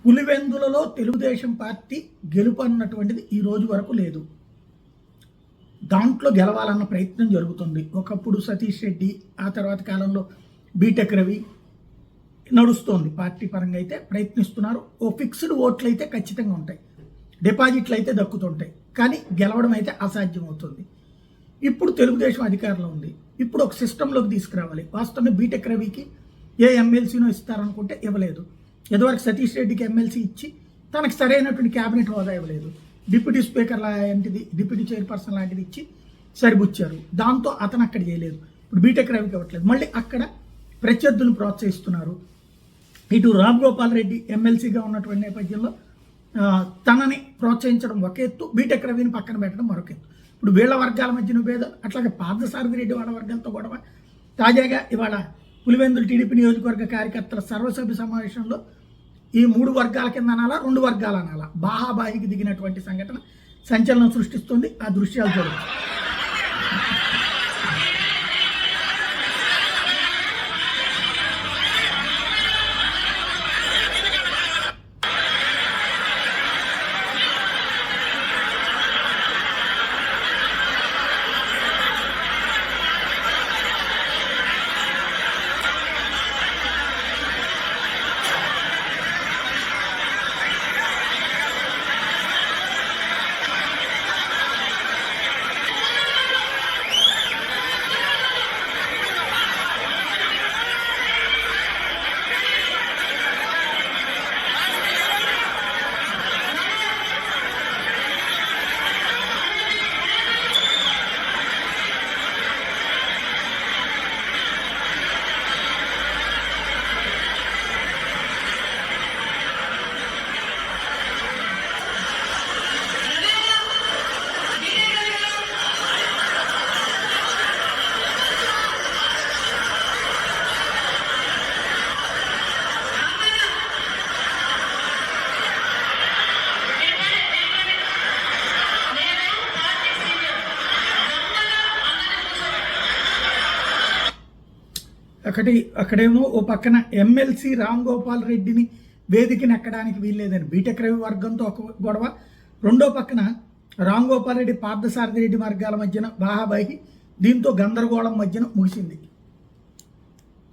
పులివెందులలో Telugu Desam party గెలుపు అన్నటువంటిది ఈ రోజు వరకు లేదు. దాంట్లో గెలవాలన్న ప్రయత్నం జరుగుతుంది. ఒకప్పుడు సతీష్ రెడ్డి, ఆ తర్వాత కాలంలో బీటెక్ రవి నడుస్తోంది. పార్టీ పరంగా అయితే ప్రయత్నిస్తున్నారు. ఓ ఫిక్స్డ్ ఓట్లు అయితే ఖచ్చితంగా ఉంటాయి, డిపాజిట్లు అయితే దక్కుతుంటాయి, కానీ గెలవడం అయితే అసాధ్యం అవుతుంది. ఇప్పుడు తెలుగుదేశం అధికారంలో ఉంది. ఇప్పుడు ఒక సిస్టంలోకి తీసుకురావాలి. వాస్తవంగా బీటెక్ రవికి ఏ ఎమ్మెల్సీనో ఇస్తారనుకుంటే ఇవ్వలేదు. ఇదివరకు సతీష్ రెడ్డికి ఎమ్మెల్సీ ఇచ్చి తనకు సరైనటువంటి క్యాబినెట్ హోదా ఇవ్వలేదు. డిప్యూటీ స్పీకర్ లాంటిది, డిప్యూటీ చైర్పర్సన్ లాంటిది ఇచ్చి సరిపుచ్చారు. దాంతో అతను అక్కడ చేయలేదు. ఇప్పుడు బీటెక్ రవికి ఇవ్వట్లేదు. మళ్ళీ అక్కడ ప్రత్యర్థులను ప్రోత్సహిస్తున్నారు. ఇటు రామ్ గోపాల్ రెడ్డి ఎమ్మెల్సీగా ఉన్నటువంటి నేపథ్యంలో తనని ప్రోత్సహించడం ఒక ఎత్తు, బీటెక్ రవిని పక్కన పెట్టడం మరొక ఎత్తు. ఇప్పుడు వీళ్ళ వర్గాల మధ్యన భేదం, అట్లాగే పార్థసారథి రెడ్డి వాళ్ళ వర్గంతో గొడవ. తాజాగా ఇవాళ పులివెందులు టీడీపీ నియోజకవర్గ కార్యకర్తల సర్వసభ్య సమావేశంలో ఈ 3 వర్గాల కింద అనాలా, 2 వర్గాలు అనాలా, బాహాబాహికి దిగినటువంటి సంఘటన సంచలనం సృష్టిస్తుంది. ఆ దృశ్యాలు చూడవచ్చు. అక్కడేమో ఓ పక్కన ఎమ్మెల్సీ రామ్ గోపాల్ రెడ్డిని వేదికని ఎక్కడానికి వీల్లేదని బీటెక్ రవి వర్గంతో ఒక గొడవ, రెండో పక్కన రామ్ గోపాల్ రెడ్డి, పార్థసారథి రెడ్డి వర్గాల మధ్యన బాహాబాహి, దీంతో గందరగోళం మధ్యన ముగిసింది.